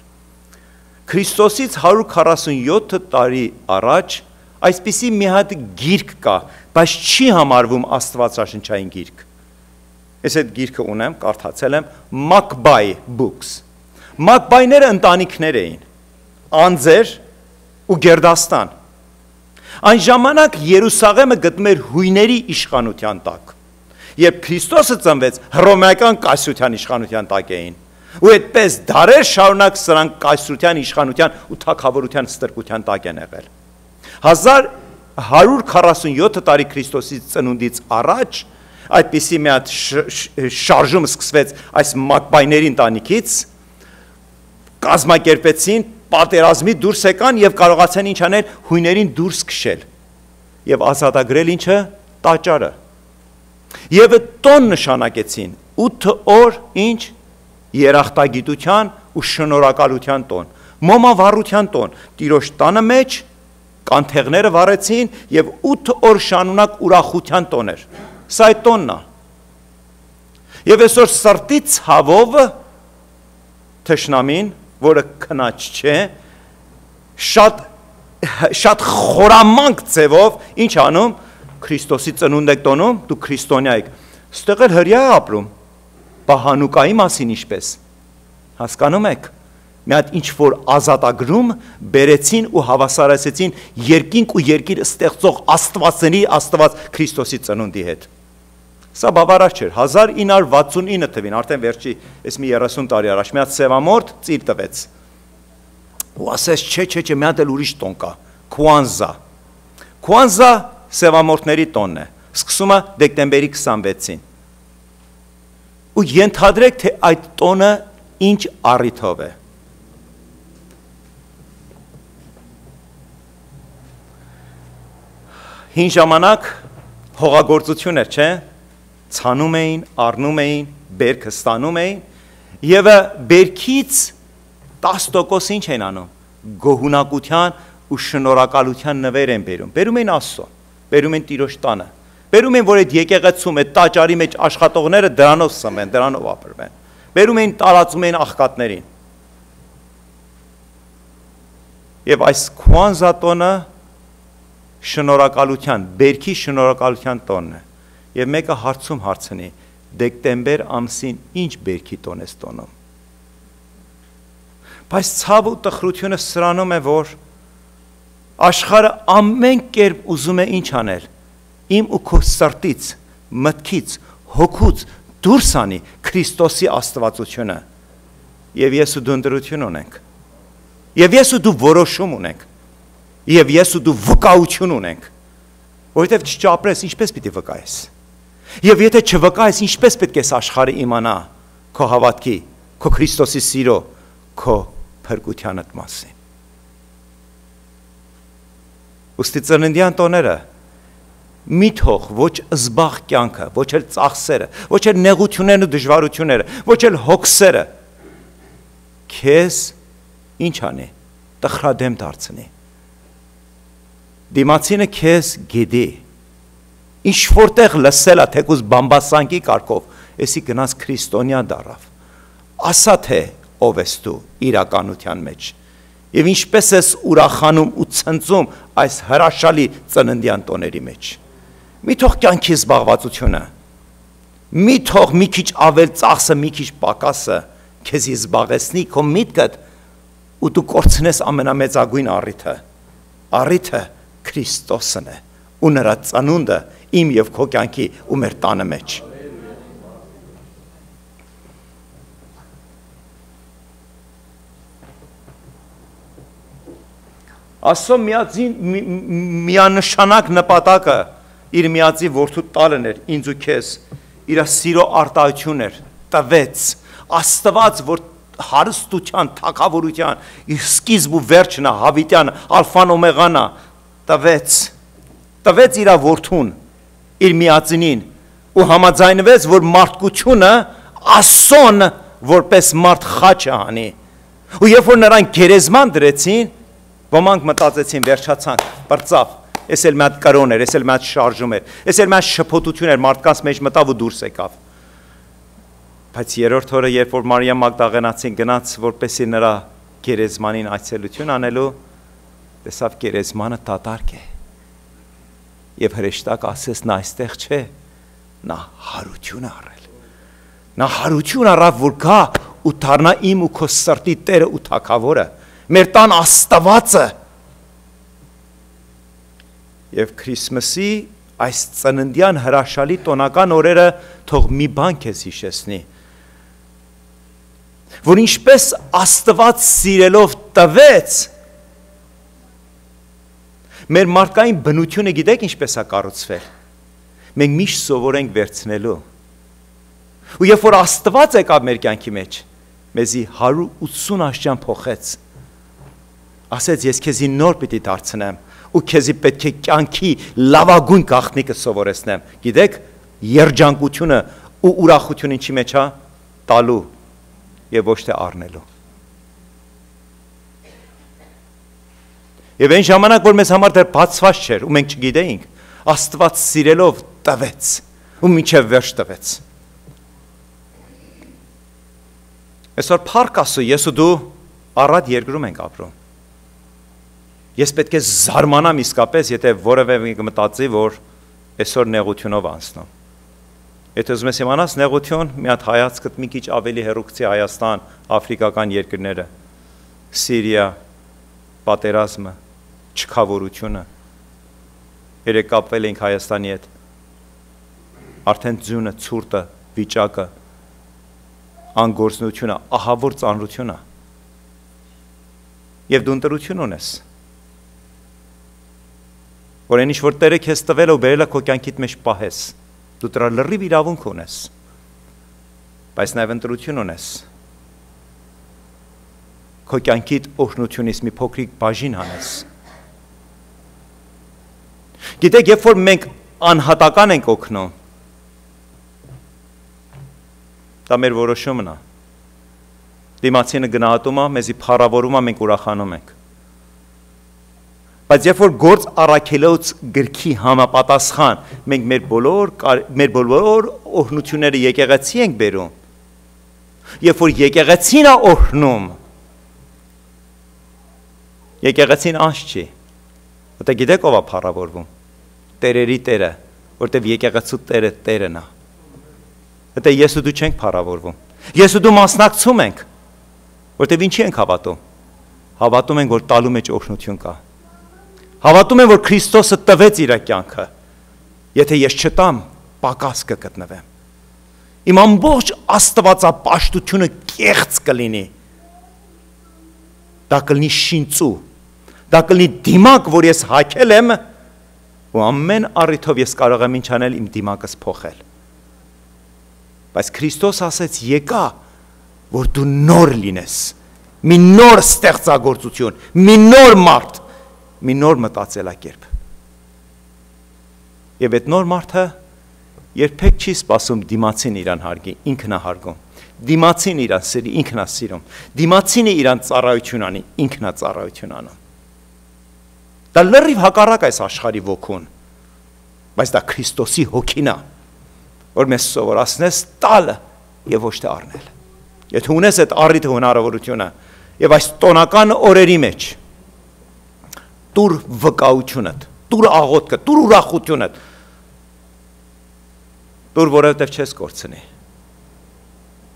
Քրիստոսից 147 տարի առաջ այսպիսի մի հատ գիրք կա, բայց չի համարվում աստվածաշնչային գիրք։ Ես այդ գիրքը ունեմ, կարդացել եմ, Մակբայ books։ Մակբայները ընտանիքներ էին, անձեր ու Գերդաստան։ Այն ժամանակ Երուսաղեմը գտնում էր հույների իշխանության տակ։ Երբ Քրիստոսը ծնվեց, հռոմեական կայսրության իշխանության տակ էին։ Ու այդպես դարեր շարունակ սրանք կայսրության իշխանության ու թագավորության ստրկության տակ են եղել։ 1147 տարի Քրիստոսի ծնունդից առաջ այդպիսի մի հատ շարժում սկսվեց այս Մակբայների ընտանիքից, կազմակերպեցին, պատերազմի դուրս եկան եւ կարողացան ինչ անել, հույներին դուրս քշել եւ ազատագրել ինչը տաճարը։ Եվ տոն նշանակեցին 8 օր ինչ երախտագիտության ու շնորհակալության տոն, մոմավառության տոն, Տիրոջ տանը մեջ կանթեղները վառեցին եւ 8 օր շարունակ ուրախության տոն էր։ Սա այդ տոնն է։ Եվ այսօր սրտի ցավով թշնամին, որը քնած չէ, շատ խորամանկ ձևով ինչ անում, Քրիստոսի ծնունդ եք տոնում, դու քրիստոնյա եք։ Ստեղ էլ հրյա է ապրում, բա Հանուկայի մասին ինչպես, հասկանում եք, մի հատ ինչ-որ ազատագրում բերեցին ու հավասարեցին երկինք ու երկիր ստեղծող աստվածների աստված Քրիստոսի ծնունդի հետ։ Սա բավարար չէր, 1969 թվին, արդեն վերջի, ես մի 30 տարի առաջ, մի հատ սևամորդ ծիր տվեց, ու ասես չէ, մի հատ էլ ուրիշ տոն կա, Կուանզա։ Կուանզա սևամորդների տոնն է, սկսում է դեկտեմբերի 26-ին։ Ու ենթադրեք, թե այդ տոնը ինչ առիթով է։ Հին ժամանակ հողագործություն էր, չէ՞, ցանում էին, առնում էին, բերքը ստանում էին, եւ բերքից 10% ինչ են անում, գոհունակության ու շնորհակալության նվեր են բերում, բերում են Աստծուն, բերում են Տիրոջ տանը, բերում են, որ այդ եկեղեցում, այդ տաճարի մեջ աշխատողները դրանով սնվեն, դրանով ապրվեն, բերում են, տարածում են աղքատներին։ Եվ այս Կուանզա տոնը շնորհակալության, բերքի շնորհակալության տոնն է։ Եվ մեկը հարցում հարցնի, դեկտեմբեր ամսին ինչ բերքի տոն ես տոնում։ Բայց ցավ ու տխրությունը սրանում է, որ աշխարհը ամեն կերպ ուզում է ինչ անել, իմ ու քո սրտից, մտքից, հոգուց դուրս անի Քրիստոսի աստվածությունը։ Եվ ես ու դու ընտրություն ունենք։ Եվ ես ու դու որոշում ունենք։ Եվ ես ու դու վկայություն ունենք։ Որովհետև չճապրես, ինչպես պիտի վկայես։ Եվ եթե չվկայես, ինչպես պետք է աշխարհը իմանա քո հավատքի, քո Քրիստոսի սիրո, քո փրկությանդ մասին։ Ուստի ծննդյան տոները մի թող ոչ զբաղ կյանքը, ոչ էլ ծախսերը, ոչ էլ նեղություններն ու դժվարությունները, ոչ էլ հոգսերը քեզ ինչ անի, տխրադեմ դարձնի։ Դիմացինը քեզ գիտի, ինչ որտեղ լսել է, թեկուզ բամբասանքի կարգով, էսի գնաց քրիստոնյա դառավ, ասա թե ով ես դու իրականության մեջ, և ինչպես ես ուրախանում ու ցնծում այս հրաշալի ծննդյան տոների մեջ։ Մի թող կյանքի զբաղվածությունը, մի թող մի քիչ ավել ծախսը, մի քիչ պակասը քեզի զբաղեցնի քո միտքդ ու դու կորցնես ամենամեծագույն առիթը Քրիստոսն է ու նրա ծնունդը իմ և քո կյանքի ու մեր տանը մեջ։ Աստծո միանշանակ նպատակը իր միածի որդու տալն էր ինձ ու քեզ, իր սիրո արտահայտությունն էր, տվեց, Աստված, որ հարստության, թագավորության, իր սկիզբ ու վերջն է, հավիտյանը, ալֆան օմեղան է, տվեց իր որդուն, իր միածնին ու համաձայնվեց, որ մարդկությունը Աստծուն որպես մարդ խաչը անի։ Ու երբ որ նրան գերեզման դրեցին, ոմանք մտածեցին, վերջացանք, բրծավ, ես էլ մի հատ կրոն էր, ես էլ մի հատ շարժում էր, ես էլ մի հատ շփոթություն էր, մարդկանց մեջ մտավ ու դուրս եկավ։ Բայց երրորդ օրը, երբ որ Մարիամ Մագդաղենացին գնաց, որպեսզի նրա գերեզմանին այցելություն անելու, տեսավ գերեզմանը դատարկ է։ Եվ հրեշտակ ասեց, նա այստեղ չէ, նա հարություն առել։ Նա հարություն առավ, որ գա ու դառնա իմ ու քո սրտի Տերը ու Թագավորը, մեր տան Աստվածը։ Եվ Քրիսմասի այս ծննդյան հրաշալի տոնական օրերը թող մի բան քեզ հիշեցնի, որ ինչպես Աստված սիրելով տվեց, մեր մարդկային բնությունը գիտեք ինչպես է կառուցվել, մենք միշտ սովորենք վերցնելու, ու երբ որ Աստված եկավ մեր կյանքի մեջ, մեզի 180 աշճան փոխեց, ասեց ես քեզի նոր պիտի դարձնեմ, ու քեզի պետք է կյանքի լավագույն գաղտնիքը սովորեցնեմ, գիտեք, երջանկությունը ու ուրախությունը ինչի մեջ է, տալու եւ ոչ թե առնելու։ Եվ այն ժամանակ, որ մեզ համար դեռ բացված չէր, ու մենք չգիտեինք, Աստված սիրելով տվեց, ու մինչև վերջ տվեց։ Այսօր փառք Աստծո, ես ու դու առատ երկրում ենք ապրում։ Ես պետք է զարմանամ իսկապես, եթե որևէ մեկը մտածի, որ այսօր նեղությունով անցնում։ Եթե ուզում ես իմանաս նեղություն, մի հատ հայացքդ մի քիչ ավելի հեռու գցի Հայաստան, աֆրիկական երկրները, Սիրիա, պատերազմը, չքավորությունը։ Երեք կապվել ենք Հայաստանի հետ։ Արդեն ձյունը, ցուրտը, վիճակը, անգործնությունը, ահավոր ծանրությունը։ Եվ դու ընտրություն ունես։ Որ այն ինչ որ Տերը քեզ տվել է ու բերել է քո կյանքիդ մեջ պահես, դու դրա լրիվ իրավունք ունես, բայց նաև ընտրություն ունես, քո կյանքիդ օրհնությունից մի փոքրիկ բաժին հանես։ Գիտեք, երբ որ մենք անհատական ենք օգնում, դա մեր որոշումն է, դիմացինը գնահատում է, մեզի փառավորում է, մենք ուրախանում ենք։ Բայց երբ որ գործ առաքելոց գրքի համապատասխան մենք մեր բոլոր օրհնությունները եկեղեցի ենք բերում, երբ որ եկեղեցին է օրհնում, եկեղեցին անց չի, որտեղ գիտեք ով է փառավորվում, տերերի Տերը, որտեղ եկեղեցու Տերը Տերն է, որտեղ ես ու դու չենք փառավորվում, ես ու դու մասնակցում ենք, որտեղ ինչի ենք հավատում, հավատում ենք, որ տալու մեջ օրհնություն կա։ Հավատում եմ, որ Քրիստոսը տվեց իր կյանքը, եթե ես չտամ, պակաս կգտնվեմ։ Իմ ամբողջ աստվածապաշտությունը կեղծ կլինի, դա կլինի շինծու, դա կլինի դիմակ, որ ես հագել եմ, ու ամեն առիթով ես կարող եմ ինչ անել իմ դիմակս փոխել։ Բայց Քրիստոս ասեց եկա, որ դու նոր լինես, մի նոր ստեղծագործություն, մի նոր մարդ, մի նոր մտածելակերպ։ Եվ այդ նոր մարդը երբեք չի սպասում դիմացին իրան հարգի, ինքն է հարգում։ Դիմացին իրան սիրի, ինքն է սիրում։ Դիմացինը իրան ծառայություն անի, ինքն է ծառայություն անում։ Դա լրիվ հակառակ այս աշխարհի ոգուն, բայց դա Քրիստոսի հոգին է, որ մեզ սովորացնես տալը եւ ոչ թե առնել։ Եթե ունես այդ առիթը հնարավորությունը եւ այս տոնական օրերի մեջ տուր վկայությունդ, տուր աղոթքը, տուր ուրախությունդ, տուր, որովհետև չես կորցնի,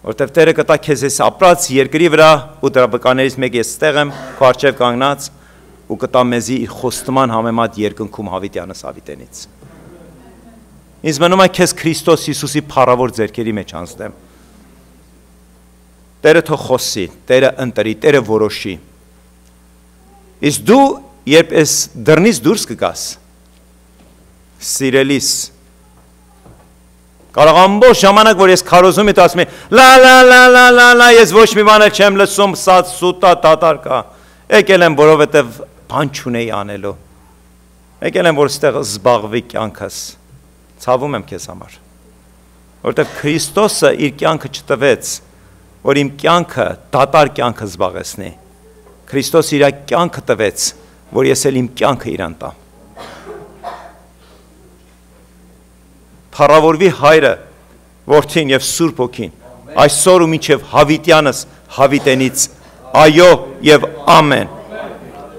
որովհետև Տերը կտա քեզ այս ապրած երկրի վրա ու դրա վկաներից մեկ ես ստեղ եմ, քո առջև կանգնած ու կտա մեզի իր խոստման համեմատ երկնքում հավիտյանս հավիտենից։ Ինձ մնում է քեզ Քրիստոս Հիսուսի փառավոր ձեռքերի մեջ անցնեմ։ Տերը թող խոսի, Տերը ընտրի, Տերը որոշի։ Իսկ դու երբ ես դռնից դուրս կգաս, սիրելիս, կարող ամբողջ ժամանակ, որ ես քարոզում եմ, ասում եմ, լա, ես ոչ մի բան չեմ լսում, սուտա, տատարկա, եկել եմ, որովհետև բան չունեի անելու, եկել եմ, որ ստեղ զբաղվի կյանքս, ցավում եմ քեզ համար, որովհետև Քրիստոսը իր կյանքը չտվեց, որ իմ կյանքը դատար կյանքը զբաղեցնի, Քրիստոս իր կյանքը տվեց, որ ես էլ իմ կյանքը իրան տամ։ Փառավորվի Հայրը, Որդին եւ Սուրբ Հոգին, այսօր ու մինչև հավիտյանս հավիտենից, այո եւ ամեն։